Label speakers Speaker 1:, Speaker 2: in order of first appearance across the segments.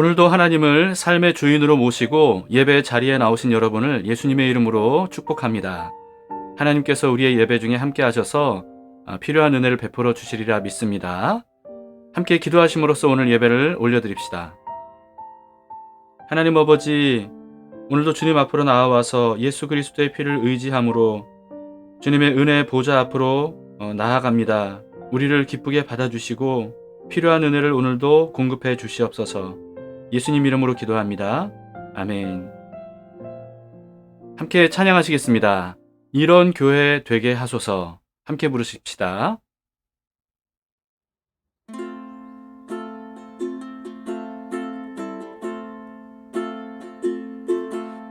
Speaker 1: 오늘도 하나님을 삶의 주인으로 모시고 예배 자리에 나오신 여러분을 예수님의 이름으로 축복합니다. 하나님께서 우리의 예배 중에 함께 하셔서 필요한 은혜를 베풀어 주시리라 믿습니다. 함께 기도하심으로써 오늘 예배를 올려드립시다. 하나님 아버지, 오늘도 주님 앞으로 나와서 예수 그리스도의 피를 의지함으로 주님의 은혜 보좌 앞으로 나아갑니다. 우리를 기쁘게 받아주시고 필요한 은혜를 오늘도 공급해 주시옵소서. 예수님 이름으로 기도합니다. 아멘. 함께 찬양하시겠습니다. 이런 교회 되게 하소서. 함께 부르십시다.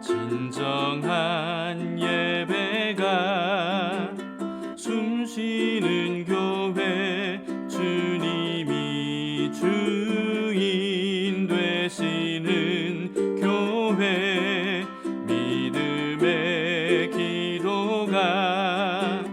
Speaker 1: 진정한 예배가 숨쉬는 교회, 주님이 주인 되시는 교회, 믿음의 기도가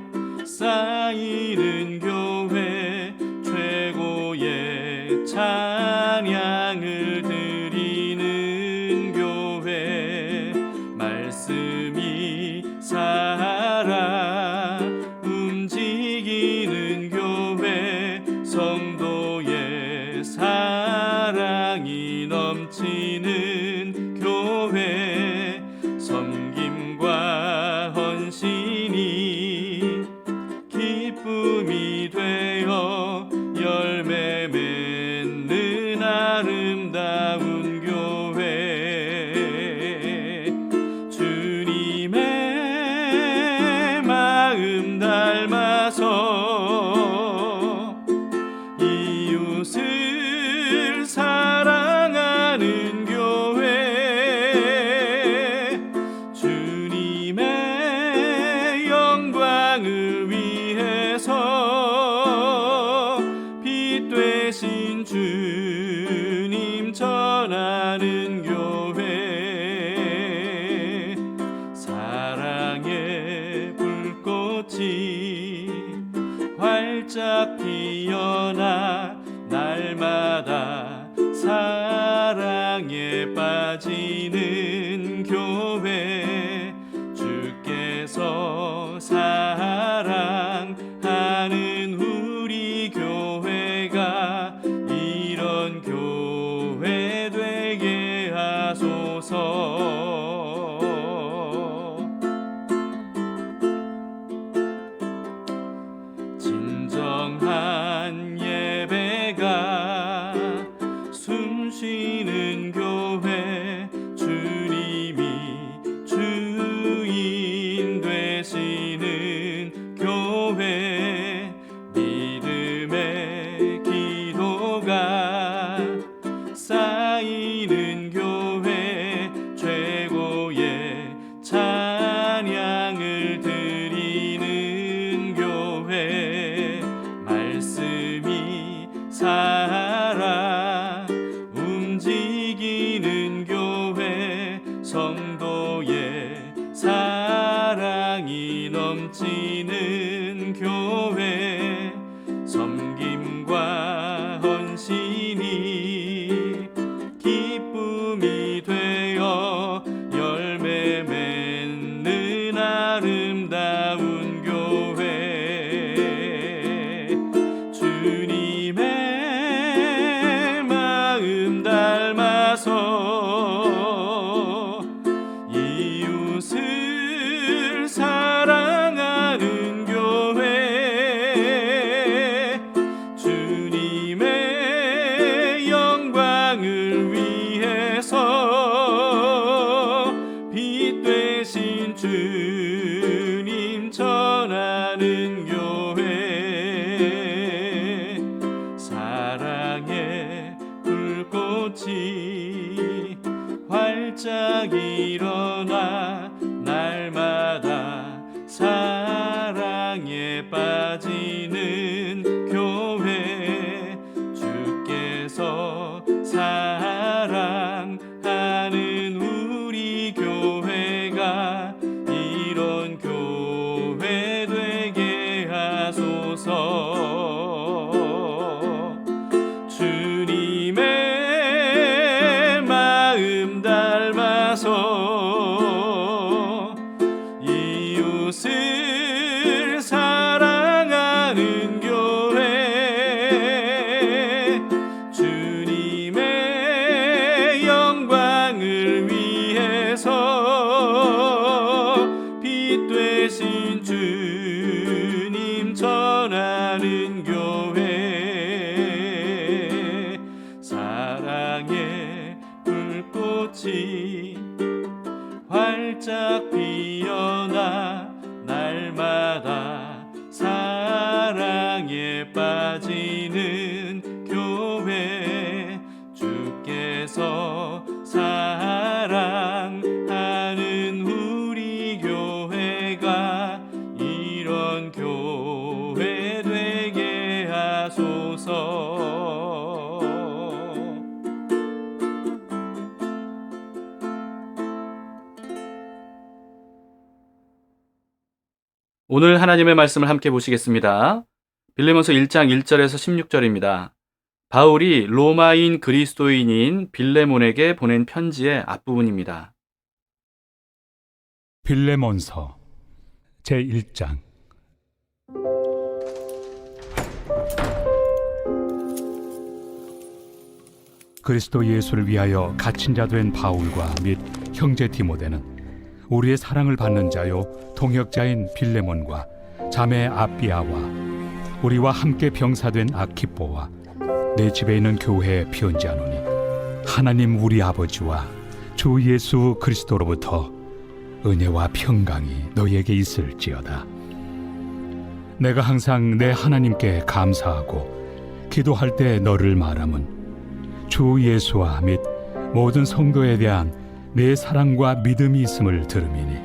Speaker 1: 쌓이는 교회, 최고의 찬양을 드리는 교회, 말씀이 살아 움직이는 교회, 성도의 사랑이 넘치는 교회, 섬김과 헌신이 기쁨이 되어 열매 맺는 아름다운 교회, 주님의 마음 닮아서 이웃을 사랑하는 교회, 주님의 영광을 위해서 빛 되신 주님 전하는 교회, 사랑의 불꽃이 활짝 피어나 날마다 사랑에 빠지는 교회, 주께서 사랑하는 우리 교회가 이런 교회 되게 하소서. 진정한 예배가 숨쉬는 교회, 주님이 주인 되시는 교회, 믿음의 기도가 쌓이는 교회, 최고의 찬양을 드리는 교회, 말씀이 살아 움직이는 교회, 성도의 사랑이 넘치는 교회, 섬김과 헌신이 기쁨이 되어 열매 맺는 아름다운 교회, 주님의 마음 닮아서 이웃을 사랑하는 교회, 주님의 영광을 위해서 빛 되신 주님 전하는 교회, 사랑의 불꽃이 활짝 일어나 날마다 사랑에 빠지는 교회, 주께서 사랑하는 우리 교회가 이런 교회 되게 하소서. 하는 교회, 사랑의 불꽃이 활짝 피어나 날마다 사랑에 빠지는 교회, 주께서 사랑하는 우리 교회가 이런 교회 되게 하소서. 오늘 하나님의 말씀을 함께 보시겠습니다. 빌레몬서 1장 1절에서 16절입니다. 바울이 로마인 그리스도인인 빌레몬에게 보낸 편지의 앞부분입니다.
Speaker 2: 빌레몬서 제1장. 그리스도 예수를 위하여 갇힌 자 된 바울과 및 형제 디모데는 우리의 사랑을 받는 자요 동역자인 빌레몬과 자매 아비아와 우리와 함께 병사된 아키뽀와 내 집에 있는 교회에 편지하노니, 하나님 우리 아버지와 주 예수 그리스도로부터 은혜와 평강이 너희에게 있을지어다. 내가 항상 내 하나님께 감사하고 기도할 때 너를 말함은 주 예수와 및 모든 성도에 대한 내 사랑과 믿음이 있음을 들음이니,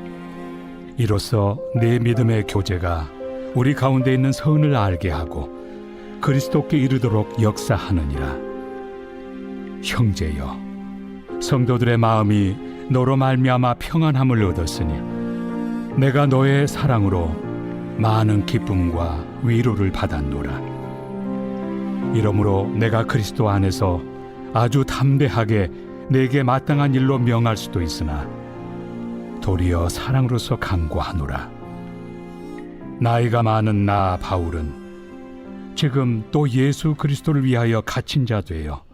Speaker 2: 이로써 내 믿음의 교제가 우리 가운데 있는 선을 알게 하고 그리스도께 이르도록 역사하느니라. 형제여, 성도들의 마음이 너로 말미암아 평안함을 얻었으니 내가 너의 사랑으로 많은 기쁨과 위로를 받았노라. 이러므로 내가 그리스도 안에서 아주 담대하게 내게 마땅한 일로 명할 수도 있으나 도리어 사랑으로서 간구하노라. 나이가 많은 나 바울은 지금 또 예수 그리스도를 위하여 갇힌 자 되어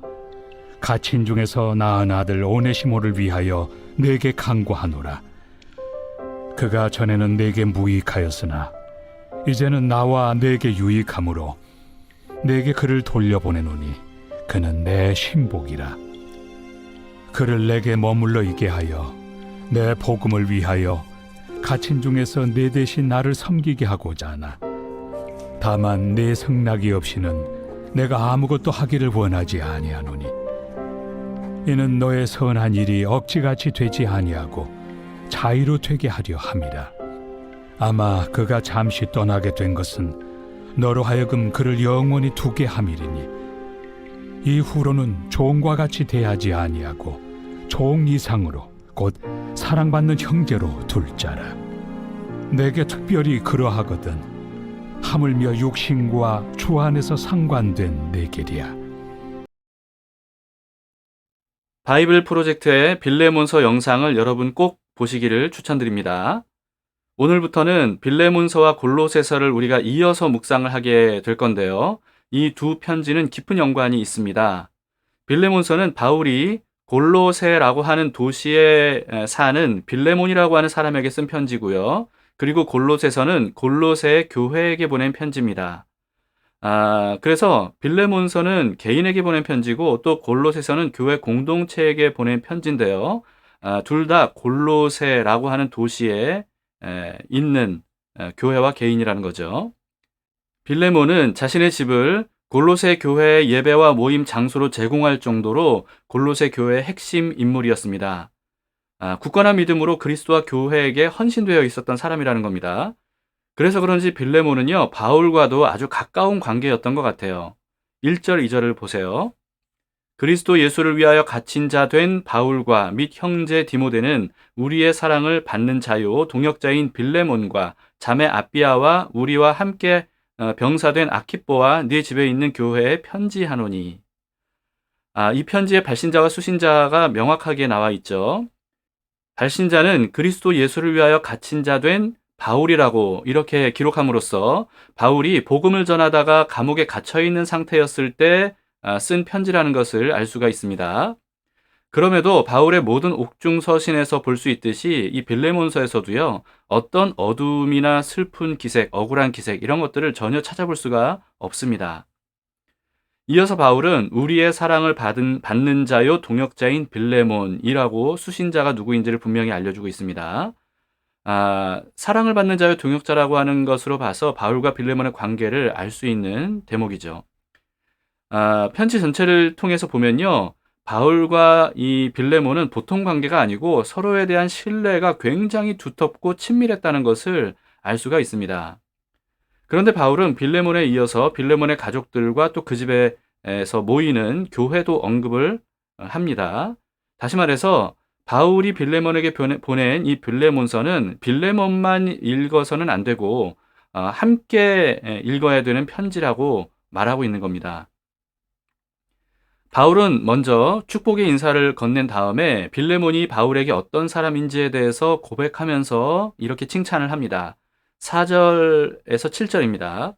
Speaker 2: 갇힌 중에서 낳은 아들 오네시모를 위하여 내게 간구하노라. 그가 전에는 내게 무익하였으나 이제는 나와 내게 유익함으로 내게 그를 돌려보내노니 그는 내 신복이라. 그를 내게 머물러 있게 하여 내 복음을 위하여 갇힌 중에서 내 대신 나를 섬기게 하고자 하나, 다만 내 승낙이 없이는 내가 아무것도 하기를 원하지 아니하노니, 이는 너의 선한 일이 억지같이 되지 아니하고 자의로 되게 하려 함이라. 아마 그가 잠시 떠나게 된 것은 너로 하여금 그를 영원히 두게 함이리니, 이후로는 종과 같이 대하지 아니하고 종 이상으로 곧 사랑받는 형제로 둘 자라. 내게 특별히 그러하거든 하물며 육신과 주 안에서 상관된 내 길이야.
Speaker 1: 바이블 프로젝트의 빌레몬서 영상을 여러분 꼭 보시기를 추천드립니다. 오늘부터는 빌레몬서와 골로새서를 우리가 이어서 묵상을 하게 될 건데요. 이 두 편지는 깊은 연관이 있습니다. 빌레몬서는 바울이 골로새라고 하는 도시에 사는 빌레몬이라고 하는 사람에게 쓴 편지고요. 그리고 골로새서는 골로새 교회에게 보낸 편지입니다. 그래서 빌레몬서는 개인에게 보낸 편지고 또 골로새서는 교회 공동체에게 보낸 편지인데요. 둘 다 골로새라고 하는 도시에 있는 교회와 개인이라는 거죠. 빌레몬은 자신의 집을 골로새 교회의 예배와 모임 장소로 제공할 정도로 골로새 교회의 핵심 인물이었습니다. 굳건한 믿음으로 그리스도와 교회에게 헌신되어 있었던 사람이라는 겁니다. 그래서 그런지 빌레몬은요, 바울과도 아주 가까운 관계였던 것 같아요. 1절, 2절을 보세요. 그리스도 예수를 위하여 갇힌 자 된 바울과 및 형제 디모데는 우리의 사랑을 받는 자요 동역자인 빌레몬과 자매 아비아와 우리와 함께 병사된 아키뽀와 네 집에 있는 교회에 편지하노니. 이 편지에 발신자와 수신자가 명확하게 나와 있죠. 발신자는 그리스도 예수를 위하여 갇힌 자 된 바울이라고 이렇게 기록함으로써 바울이 복음을 전하다가 감옥에 갇혀 있는 상태였을 때 쓴 편지라는 것을 알 수가 있습니다. 그럼에도 바울의 모든 옥중서신에서 볼 수 있듯이 이 빌레몬서에서도요, 어떤 어둠이나 슬픈 기색, 억울한 기색 이런 것들을 전혀 찾아볼 수가 없습니다. 이어서 바울은 우리의 사랑을 받는 자요 동역자인 빌레몬이라고 수신자가 누구인지를 분명히 알려주고 있습니다. 사랑을 받는 자요 동역자라고 하는 것으로 봐서 바울과 빌레몬의 관계를 알 수 있는 대목이죠. 편지 전체를 통해서 보면요, 바울과 이 빌레몬은 보통 관계가 아니고 서로에 대한 신뢰가 굉장히 두텁고 친밀했다는 것을 알 수가 있습니다. 그런데 바울은 빌레몬에 이어서 빌레몬의 가족들과 또 그 집에서 모이는 교회도 언급을 합니다. 다시 말해서 바울이 빌레몬에게 보낸 이 빌레몬서는 빌레몬만 읽어서는 안 되고 함께 읽어야 되는 편지라고 말하고 있는 겁니다. 바울은 먼저 축복의 인사를 건넨 다음에 빌레몬이 바울에게 어떤 사람인지에 대해서 고백하면서 이렇게 칭찬을 합니다. 4절에서 7절입니다.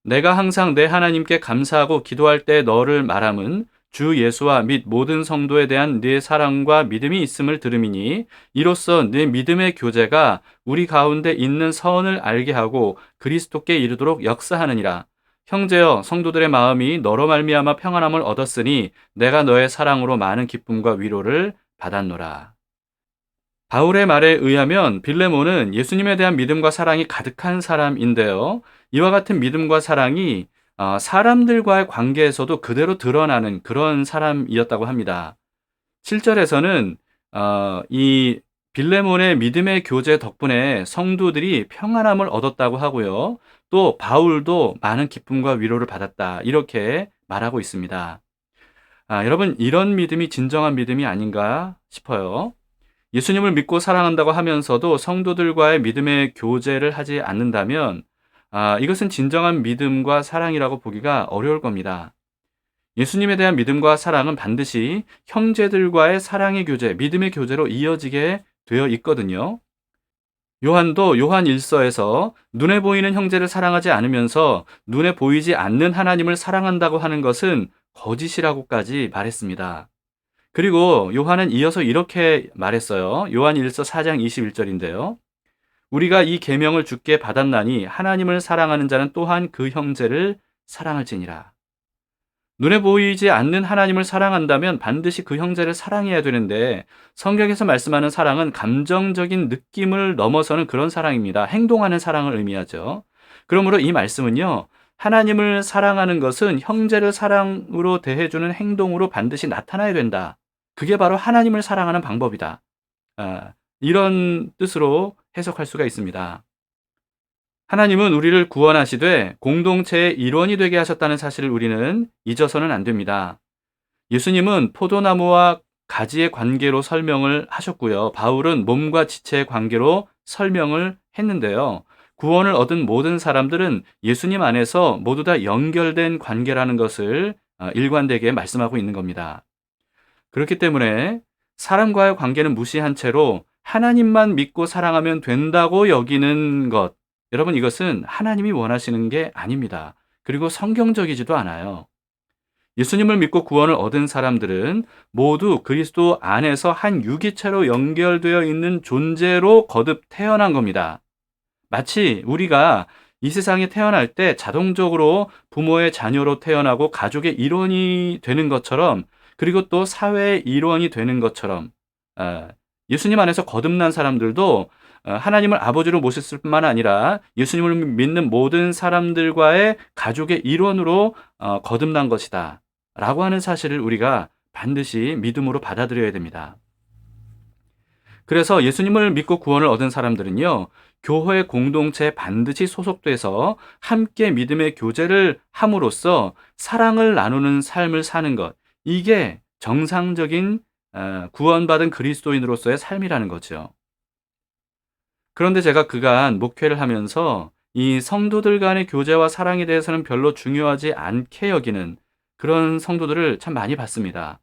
Speaker 1: 내가 항상 내 하나님께 감사하고 기도할 때 너를 말함은 주 예수와 및 모든 성도에 대한 네 사랑과 믿음이 있음을 들음이니 이로써 네 믿음의 교제가 우리 가운데 있는 선을 알게 하고 그리스도께 이르도록 역사하느니라. 형제여, 성도들의 마음이 너로 말미암아 평안함을 얻었으니 내가 너의 사랑으로 많은 기쁨과 위로를 받았노라. 바울의 말에 의하면 빌레몬은 예수님에 대한 믿음과 사랑이 가득한 사람인데요, 이와 같은 믿음과 사랑이 사람들과의 관계에서도 그대로 드러나는 그런 사람이었다고 합니다. 7절에서는 이 빌레몬의 믿음의 교제 덕분에 성도들이 평안함을 얻었다고 하고요, 또 바울도 많은 기쁨과 위로를 받았다, 이렇게 말하고 있습니다. 여러분, 이런 믿음이 진정한 믿음이 아닌가 싶어요. 예수님을 믿고 사랑한다고 하면서도 성도들과의 믿음의 교제를 하지 않는다면 이것은 진정한 믿음과 사랑이라고 보기가 어려울 겁니다. 예수님에 대한 믿음과 사랑은 반드시 형제들과의 사랑의 교제, 믿음의 교제로 이어지게 되어 있거든요. 요한도 요한 1서에서 눈에 보이는 형제를 사랑하지 않으면서 눈에 보이지 않는 하나님을 사랑한다고 하는 것은 거짓이라고까지 말했습니다. 그리고 요한은 이어서 이렇게 말했어요. 요한 1서 4장 21절인데요. 우리가 이 계명을 주께 받았나니 하나님을 사랑하는 자는 또한 그 형제를 사랑할지니라. 눈에 보이지 않는 하나님을 사랑한다면 반드시 그 형제를 사랑해야 되는데, 성경에서 말씀하는 사랑은 감정적인 느낌을 넘어서는 그런 사랑입니다. 행동하는 사랑을 의미하죠. 그러므로 이 말씀은요, 하나님을 사랑하는 것은 형제를 사랑으로 대해주는 행동으로 반드시 나타나야 된다. 그게 바로 하나님을 사랑하는 방법이다. 이런 뜻으로 해석할 수가 있습니다. 하나님은 우리를 구원하시되 공동체의 일원이 되게 하셨다는 사실을 우리는 잊어서는 안 됩니다. 예수님은 포도나무와 가지의 관계로 설명을 하셨고요, 바울은 몸과 지체의 관계로 설명을 했는데요, 구원을 얻은 모든 사람들은 예수님 안에서 모두 다 연결된 관계라는 것을 일관되게 말씀하고 있는 겁니다. 그렇기 때문에 사람과의 관계는 무시한 채로 하나님만 믿고 사랑하면 된다고 여기는 것, 여러분, 이것은 하나님이 원하시는 게 아닙니다. 그리고 성경적이지도 않아요. 예수님을 믿고 구원을 얻은 사람들은 모두 그리스도 안에서 한 유기체로 연결되어 있는 존재로 거듭 태어난 겁니다. 마치 우리가 이 세상에 태어날 때 자동적으로 부모의 자녀로 태어나고 가족의 일원이 되는 것처럼, 그리고 또 사회의 일원이 되는 것처럼, 예수님 안에서 거듭난 사람들도 하나님을 아버지로 모셨을 뿐만 아니라 예수님을 믿는 모든 사람들과의 가족의 일원으로 거듭난 것이다 라고 하는 사실을 우리가 반드시 믿음으로 받아들여야 됩니다. 그래서 예수님을 믿고 구원을 얻은 사람들은요, 교회 공동체에 반드시 소속돼서 함께 믿음의 교제를 함으로써 사랑을 나누는 삶을 사는 것, 이게 정상적인 구원받은 그리스도인으로서의 삶이라는 거죠. 그런데 제가 그간 목회를 하면서 이 성도들 간의 교제와 사랑에 대해서는 별로 중요하지 않게 여기는 그런 성도들을 참 많이 봤습니다.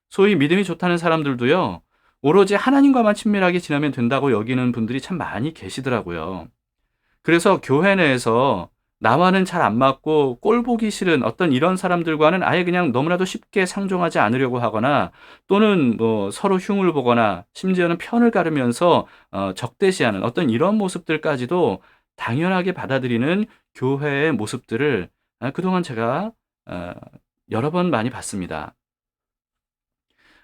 Speaker 1: 소위 믿음이 좋다는 사람들도요, 오로지 하나님과만 친밀하게 지내면 된다고 여기는 분들이 참 많이 계시더라고요. 그래서 교회 내에서 나와는 잘 안 맞고 꼴 보기 싫은 어떤 이런 사람들과는 아예 그냥 너무나도 쉽게 상종하지 않으려고 하거나, 또는 뭐 서로 흉을 보거나 심지어는 편을 가르면서 적대시하는 어떤 이런 모습들까지도 당연하게 받아들이는 교회의 모습들을 그동안 제가 어 여러 번 많이 봤습니다.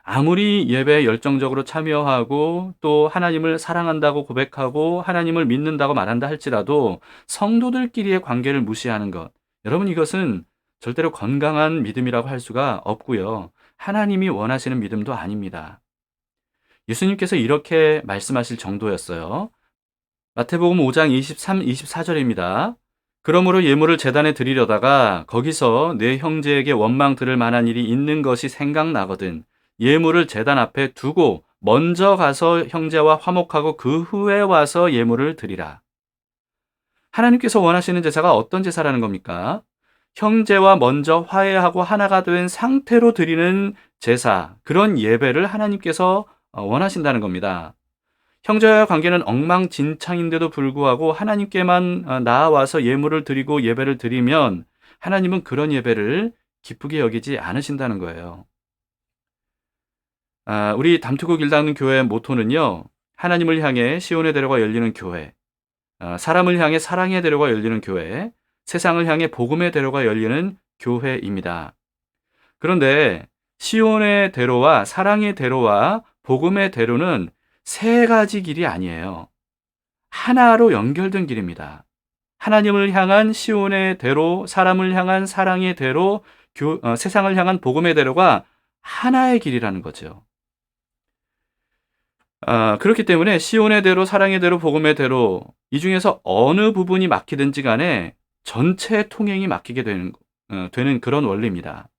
Speaker 1: 아무리 예배에 열정적으로 참여하고 또 하나님을 사랑한다고 고백하고 하나님을 믿는다고 말한다 할지라도 성도들끼리의 관계를 무시하는 것, 여러분, 이것은 절대로 건강한 믿음이라고 할 수가 없고요. 하나님이 원하시는 믿음도 아닙니다. 예수님께서 이렇게 말씀하실 정도였어요. 마태복음 5장 23, 24절입니다. 그러므로 예물을 제단에 드리려다가 거기서 내 형제에게 원망 들을 만한 일이 있는 것이 생각나거든 예물을 제단 앞에 두고 먼저 가서 형제와 화목하고 그 후에 와서 예물을 드리라. 하나님께서 원하시는 제사가 어떤 제사라는 겁니까? 형제와 먼저 화해하고 하나가 된 상태로 드리는 제사, 그런 예배를 하나님께서 원하신다는 겁니다. 형제와의 관계는 엉망진창인데도 불구하고 하나님께만 나아와서 예물을 드리고 예배를 드리면 하나님은 그런 예배를 기쁘게 여기지 않으신다는 거예요. 우리 담투국 일당는 교회의 모토는요, 하나님을 향해 시온의 대로가 열리는 교회, 사람을 향해 사랑의 대로가 열리는 교회, 세상을 향해 복음의 대로가 열리는 교회입니다. 그런데 시온의 대로와 사랑의 대로와 복음의 대로는 세 가지 길이 아니에요. 하나로 연결된 길입니다. 하나님을 향한 시온의 대로, 사람을 향한 사랑의 대로, 세상을 향한 복음의 대로가 하나의 길이라는 거죠. 그렇기 때문에 시온의 대로, 사랑의 대로, 복음의 대로, 이 중에서 어느 부분이 막히든지 간에 전체 통행이 막히게 되는 그런 원리입니다.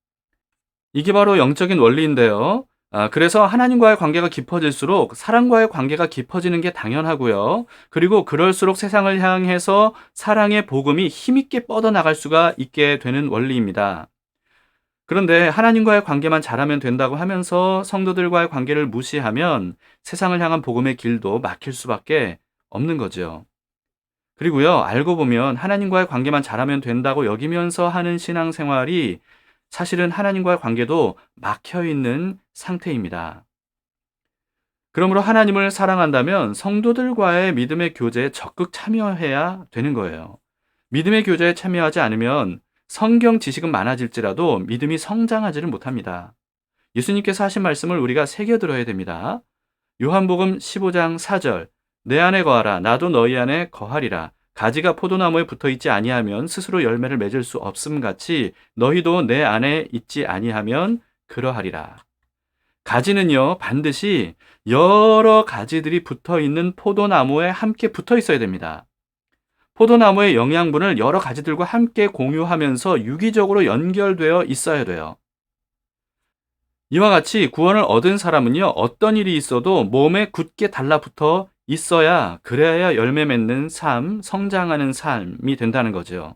Speaker 1: 이게 바로 영적인 원리인데요. 그래서 하나님과의 관계가 깊어질수록 사랑과의 관계가 깊어지는 게 당연하고요. 그리고 그럴수록 세상을 향해서 사랑의 복음이 힘있게 뻗어나갈 수가 있게 되는 원리입니다. 그런데 하나님과의 관계만 잘하면 된다고 하면서 성도들과의 관계를 무시하면 세상을 향한 복음의 길도 막힐 수밖에 없는 거죠. 그리고요, 알고 보면 하나님과의 관계만 잘하면 된다고 여기면서 하는 신앙생활이 사실은 하나님과의 관계도 막혀 있는 상태입니다. 그러므로 하나님을 사랑한다면 성도들과의 믿음의 교제에 적극 참여해야 되는 거예요. 믿음의 교제에 참여하지 않으면 성경 지식은 많아질지라도 믿음이 성장하지를 못합니다. 예수님께서 하신 말씀을 우리가 새겨들어야 됩니다. 요한복음 15장 4절, 내 안에 거하라 나도 너희 안에 거하리라. 가지가 포도나무에 붙어 있지 아니하면 스스로 열매를 맺을 수 없음 같이 너희도 내 안에 있지 아니하면 그러하리라. 가지는요, 반드시 여러 가지들이 붙어 있는 포도나무에 함께 붙어 있어야 됩니다. 포도나무의 영양분을 여러 가지들과 함께 공유하면서 유기적으로 연결되어 있어야 돼요. 이와 같이 구원을 얻은 사람은요, 어떤 일이 있어도 몸에 굳게 달라붙어 있어야, 그래야 열매 맺는 삶, 성장하는 삶이 된다는 거죠.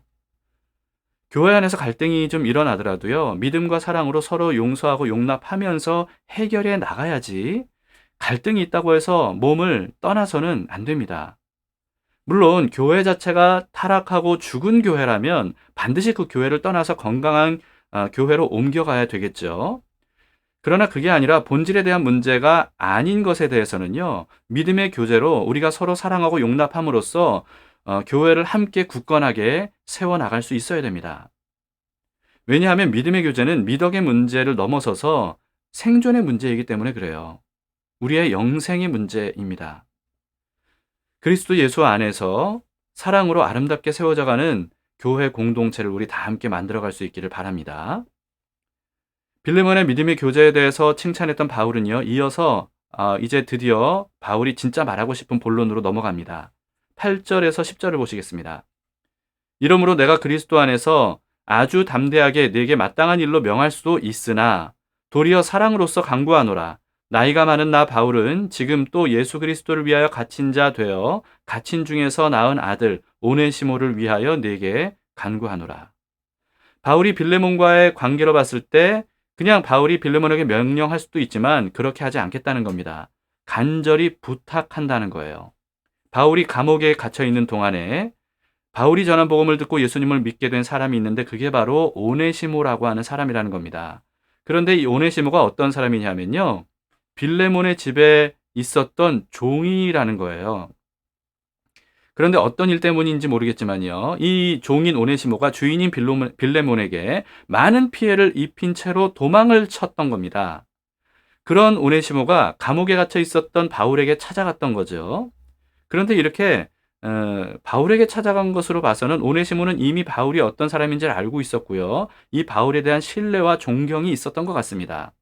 Speaker 1: 교회 안에서 갈등이 좀 일어나더라도요, 믿음과 사랑으로 서로 용서하고 용납하면서 해결해 나가야지, 갈등이 있다고 해서 몸을 떠나서는 안 됩니다. 물론 교회 자체가 타락하고 죽은 교회라면 반드시 그 교회를 떠나서 건강한 교회로 옮겨가야 되겠죠. 그러나 그게 아니라 본질에 대한 문제가 아닌 것에 대해서는요, 믿음의 교제로 우리가 서로 사랑하고 용납함으로써 교회를 함께 굳건하게 세워나갈 수 있어야 됩니다. 왜냐하면 믿음의 교제는 미덕의 문제를 넘어서서 생존의 문제이기 때문에 그래요. 우리의 영생의 문제입니다. 그리스도 예수 안에서 사랑으로 아름답게 세워져가는 교회 공동체를 우리 다 함께 만들어갈 수 있기를 바랍니다. 빌레몬의 믿음의 교제에 대해서 칭찬했던 바울은요, 이어서 이제 드디어 바울이 진짜 말하고 싶은 본론으로 넘어갑니다. 8절에서 10절을 보시겠습니다. 이러므로 내가 그리스도 안에서 아주 담대하게 네게 마땅한 일로 명할 수도 있으나 도리어 사랑으로서 강구하노라. 나이가 많은 나 바울은 지금 또 예수 그리스도를 위하여 갇힌 자 되어 갇힌 중에서 낳은 아들 오네시모를 위하여 네게 간구하노라. 바울이 빌레몬과의 관계로 봤을 때 그냥 바울이 빌레몬에게 명령할 수도 있지만 그렇게 하지 않겠다는 겁니다. 간절히 부탁한다는 거예요. 바울이 감옥에 갇혀 있는 동안에 바울이 전한 복음을 듣고 예수님을 믿게 된 사람이 있는데 그게 바로 오네시모라고 하는 사람이라는 겁니다. 그런데 이 오네시모가 어떤 사람이냐면요. 빌레몬의 집에 있었던 종이라는 거예요. 그런데 어떤 일 때문인지 모르겠지만요. 이 종인 오네시모가 주인인 빌레몬에게 많은 피해를 입힌 채로 도망을 쳤던 겁니다. 그런 오네시모가 감옥에 갇혀 있었던 바울에게 찾아갔던 거죠. 그런데 이렇게 바울에게 찾아간 것으로 봐서는 오네시모는 이미 바울이 어떤 사람인지를 알고 있었고요. 이 바울에 대한 신뢰와 존경이 있었던 것 같습니다.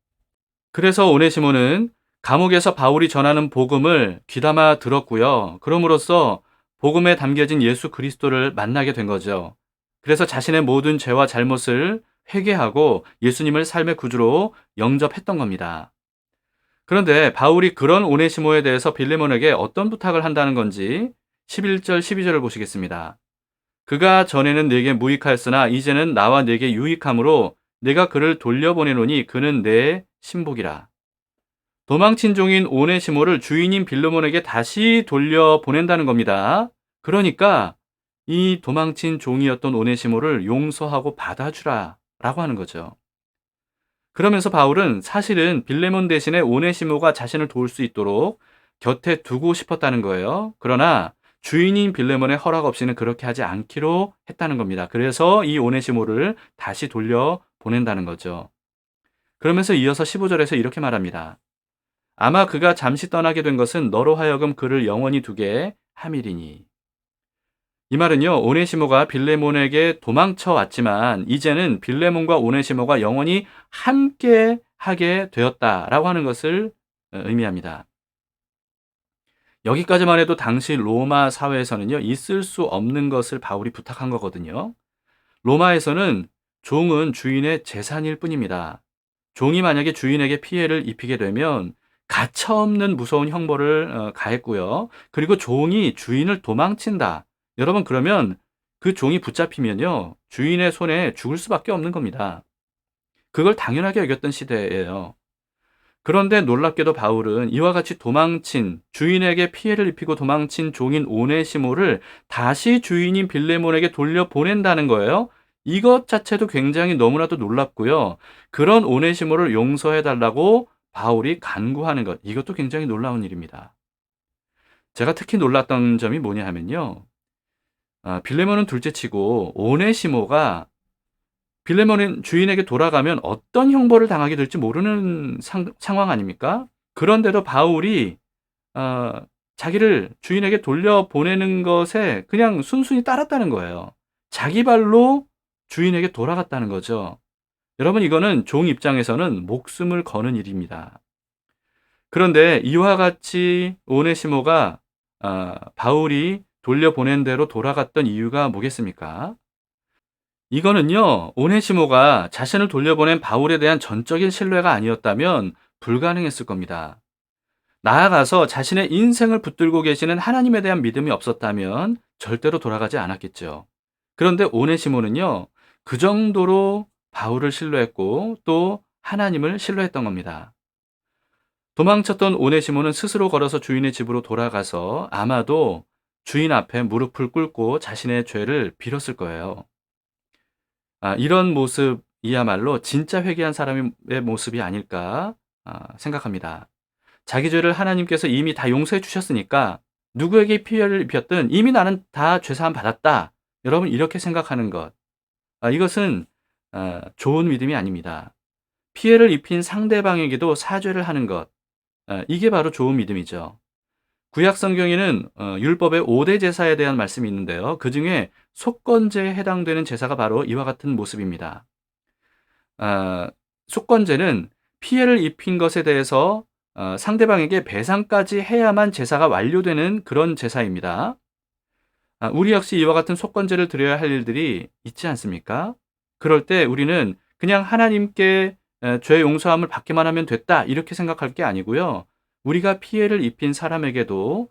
Speaker 1: 그래서 오네시모는 감옥에서 바울이 전하는 복음을 귀담아 들었고요. 그럼으로써 복음에 담겨진 예수 그리스도를 만나게 된 거죠. 그래서 자신의 모든 죄와 잘못을 회개하고 예수님을 삶의 구주로 영접했던 겁니다. 그런데 바울이 그런 오네시모에 대해서 빌레몬에게 어떤 부탁을 한다는 건지 11절, 12절을 보시겠습니다. 그가 전에는 내게 무익하였으나 이제는 나와 내게 유익함으로 내가 그를 돌려보내노니 그는 내 신복이라. 도망친 종인 오네시모를 주인인 빌레몬에게 다시 돌려보낸다는 겁니다. 그러니까 이 도망친 종이었던 오네시모를 용서하고 받아주라 라고 하는 거죠. 그러면서 바울은 사실은 빌레몬 대신에 오네시모가 자신을 도울 수 있도록 곁에 두고 싶었다는 거예요. 그러나 주인인 빌레몬의 허락 없이는 그렇게 하지 않기로 했다는 겁니다. 그래서 이 오네시모를 다시 돌려보낸다는 거죠. 그러면서 이어서 15절에서 이렇게 말합니다. 아마 그가 잠시 떠나게 된 것은 너로 하여금 그를 영원히 두게 함이리니. 이 말은요, 오네시모가 빌레몬에게 도망쳐 왔지만 이제는 빌레몬과 오네시모가 영원히 함께 하게 되었다라고 하는 것을 의미합니다. 여기까지만 해도 당시 로마 사회에서는요, 있을 수 없는 것을 바울이 부탁한 거거든요. 로마에서는 종은 주인의 재산일 뿐입니다. 종이 만약에 주인에게 피해를 입히게 되면 가차없는 무서운 형벌을 가했고요. 그리고 종이 주인을 도망친다. 여러분, 그러면 그 종이 붙잡히면요, 주인의 손에 죽을 수밖에 없는 겁니다. 그걸 당연하게 여겼던 시대예요. 그런데 놀랍게도 바울은 이와 같이 도망친, 주인에게 피해를 입히고 도망친 종인 오네시모를 다시 주인인 빌레몬에게 돌려보낸다는 거예요. 이것 자체도 굉장히 너무나도 놀랍고요. 그런 오네시모를 용서해달라고 바울이 간구하는 것, 이것도 굉장히 놀라운 일입니다. 제가 특히 놀랐던 점이 뭐냐 하면요. 빌레몬은 둘째치고 오네시모가 빌레몬은 주인에게 돌아가면 어떤 형벌을 당하게 될지 모르는 상황 아닙니까? 그런데도 바울이 자기를 주인에게 돌려보내는 것에 그냥 순순히 따랐다는 거예요. 자기 발로 주인에게 돌아갔다는 거죠. 여러분, 이거는 종 입장에서는 목숨을 거는 일입니다. 그런데 이와 같이 오네시모가 바울이 돌려보낸 대로 돌아갔던 이유가 뭐겠습니까? 이거는요, 오네시모가 자신을 돌려보낸 바울에 대한 전적인 신뢰가 아니었다면 불가능했을 겁니다. 나아가서 자신의 인생을 붙들고 계시는 하나님에 대한 믿음이 없었다면 절대로 돌아가지 않았겠죠. 그런데 오네시모는요, 그 정도로 바울을 신뢰했고 또 하나님을 신뢰했던 겁니다. 도망쳤던 오네시모는 스스로 걸어서 주인의 집으로 돌아가서 아마도 주인 앞에 무릎을 꿇고 자신의 죄를 빌었을 거예요. 이런 모습이야말로 진짜 회개한 사람의 모습이 아닐까 생각합니다. 자기 죄를 하나님께서 이미 다 용서해 주셨으니까 누구에게 피해를 입혔든 이미 나는 다 죄사함 받았다. 여러분, 이렇게 생각하는 것. 이것은 좋은 믿음이 아닙니다. 피해를 입힌 상대방에게도 사죄를 하는 것. 이게 바로 좋은 믿음이죠. 구약 성경에는 율법의 5대 제사에 대한 말씀이 있는데요. 그 중에 속건제에 해당되는 제사가 바로 이와 같은 모습입니다. 속건제는 피해를 입힌 것에 대해서 상대방에게 배상까지 해야만 제사가 완료되는 그런 제사입니다. 우리 역시 이와 같은 속건제를 드려야 할 일들이 있지 않습니까? 그럴 때 우리는 그냥 하나님께 죄 용서함을 받기만 하면 됐다 이렇게 생각할 게 아니고요. 우리가 피해를 입힌 사람에게도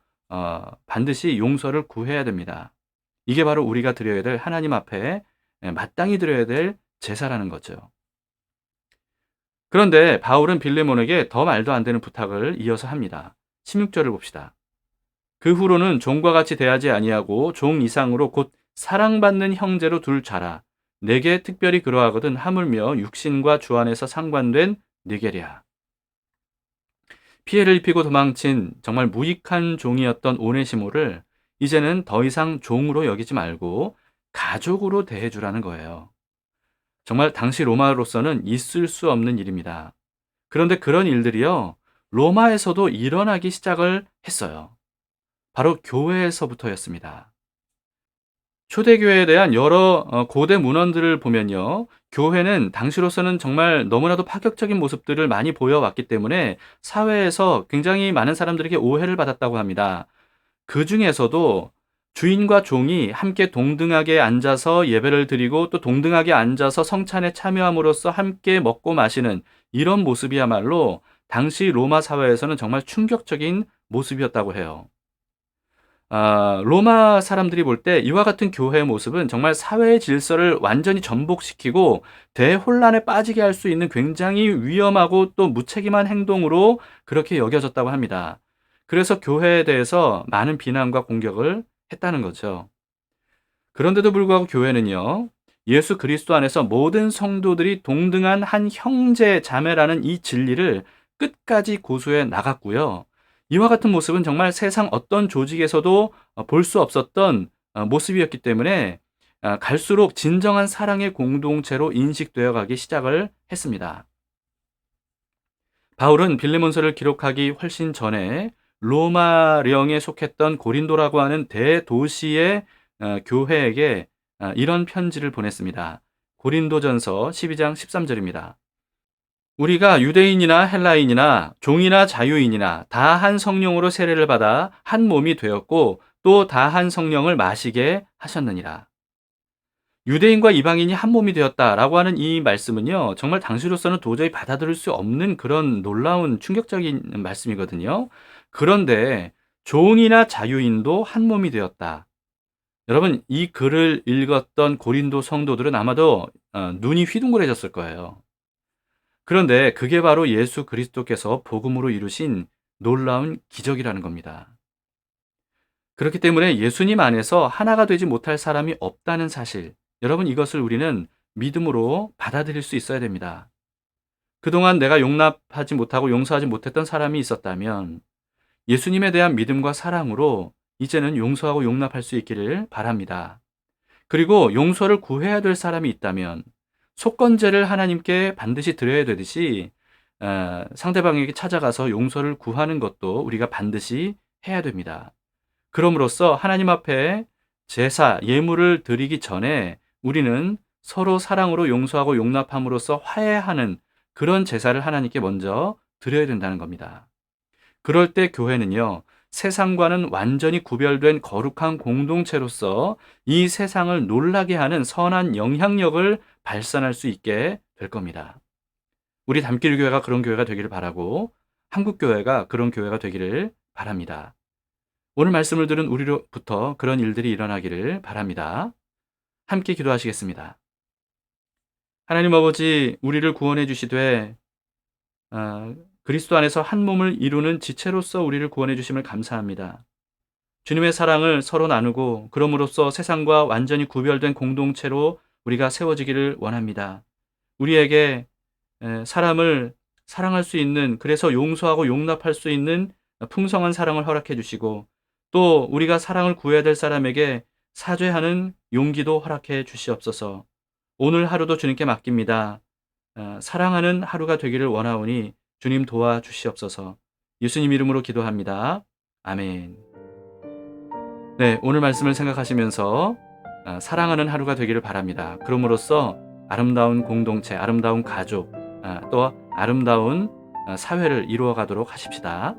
Speaker 1: 반드시 용서를 구해야 됩니다. 이게 바로 우리가 드려야 될 하나님 앞에 마땅히 드려야 될 제사라는 거죠. 그런데 바울은 빌레몬에게 더 말도 안 되는 부탁을 이어서 합니다. 16절을 봅시다. 그 후로는 종과 같이 대하지 아니하고 종 이상으로 곧 사랑받는 형제로 둘 자라. 내게 특별히 그러하거든 하물며 육신과 주 안에서 상관된 네게랴. 피해를 입히고 도망친 정말 무익한 종이었던 오네시모를 이제는 더 이상 종으로 여기지 말고 가족으로 대해주라는 거예요. 정말 당시 로마로서는 있을 수 없는 일입니다. 그런데 그런 일들이요, 로마에서도 일어나기 시작을 했어요. 바로 교회에서부터였습니다. 초대교회에 대한 여러 고대 문헌들을 보면요, 교회는 당시로서는 정말 너무나도 파격적인 모습들을 많이 보여왔기 때문에 사회에서 굉장히 많은 사람들에게 오해를 받았다고 합니다. 그 중에서도 주인과 종이 함께 동등하게 앉아서 예배를 드리고 또 동등하게 앉아서 성찬에 참여함으로써 함께 먹고 마시는 이런 모습이야말로 당시 로마 사회에서는 정말 충격적인 모습이었다고 해요. 로마 사람들이 볼 때 이와 같은 교회의 모습은 정말 사회의 질서를 완전히 전복시키고 대혼란에 빠지게 할 수 있는 굉장히 위험하고 또 무책임한 행동으로 그렇게 여겨졌다고 합니다. 그래서 교회에 대해서 많은 비난과 공격을 했다는 거죠. 그런데도 불구하고 교회는요, 예수 그리스도 안에서 모든 성도들이 동등한 한 형제 자매라는 이 진리를 끝까지 고수해 나갔고요. 이와 같은 모습은 정말 세상 어떤 조직에서도 볼 수 없었던 모습이었기 때문에 갈수록 진정한 사랑의 공동체로 인식되어 가기 시작을 했습니다. 바울은 빌레몬서를 기록하기 훨씬 전에 로마령에 속했던 고린도라고 하는 대도시의 교회에게 이런 편지를 보냈습니다. 고린도전서 12장 13절입니다. 우리가 유대인이나 헬라인이나 종이나 자유인이나 다 한 성령으로 세례를 받아 한 몸이 되었고 또 다 한 성령을 마시게 하셨느니라. 유대인과 이방인이 한 몸이 되었다라고 하는 이 말씀은요, 정말 당시로서는 도저히 받아들일 수 없는 그런 놀라운 충격적인 말씀이거든요. 그런데 종이나 자유인도 한 몸이 되었다. 여러분, 이 글을 읽었던 고린도 성도들은 아마도 눈이 휘둥그레졌을 거예요. 그런데 그게 바로 예수 그리스도께서 복음으로 이루신 놀라운 기적이라는 겁니다. 그렇기 때문에 예수님 안에서 하나가 되지 못할 사람이 없다는 사실, 여러분 이것을 우리는 믿음으로 받아들일 수 있어야 됩니다. 그동안 내가 용납하지 못하고 용서하지 못했던 사람이 있었다면 예수님에 대한 믿음과 사랑으로 이제는 용서하고 용납할 수 있기를 바랍니다. 그리고 용서를 구해야 될 사람이 있다면 속건제를 하나님께 반드시 드려야 되듯이 상대방에게 찾아가서 용서를 구하는 것도 우리가 반드시 해야 됩니다. 그럼으로써 하나님 앞에 제사, 예물을 드리기 전에 우리는 서로 사랑으로 용서하고 용납함으로써 화해하는 그런 제사를 하나님께 먼저 드려야 된다는 겁니다. 그럴 때 교회는요, 세상과는 완전히 구별된 거룩한 공동체로서 이 세상을 놀라게 하는 선한 영향력을 발산할 수 있게 될 겁니다. 우리 담길 교회가 그런 교회가 되기를 바라고 한국 교회가 그런 교회가 되기를 바랍니다. 오늘 말씀을 들은 우리로부터 그런 일들이 일어나기를 바랍니다. 함께 기도하시겠습니다. 하나님 아버지, 우리를 구원해 주시되 그리스도 안에서 한 몸을 이루는 지체로서 우리를 구원해 주심을 감사합니다. 주님의 사랑을 서로 나누고 그럼으로써 세상과 완전히 구별된 공동체로 우리가 세워지기를 원합니다. 우리에게 사람을 사랑할 수 있는, 그래서 용서하고 용납할 수 있는 풍성한 사랑을 허락해 주시고 또 우리가 사랑을 구해야 될 사람에게 사죄하는 용기도 허락해 주시옵소서. 오늘 하루도 주님께 맡깁니다. 사랑하는 하루가 되기를 원하오니 주님 도와주시옵소서. 예수님 이름으로 기도합니다. 아멘. 네, 오늘 말씀을 생각하시면서 사랑하는 하루가 되기를 바랍니다. 그럼으로써 아름다운 공동체, 아름다운 가족, 또 아름다운 사회를 이루어 가도록 하십시다.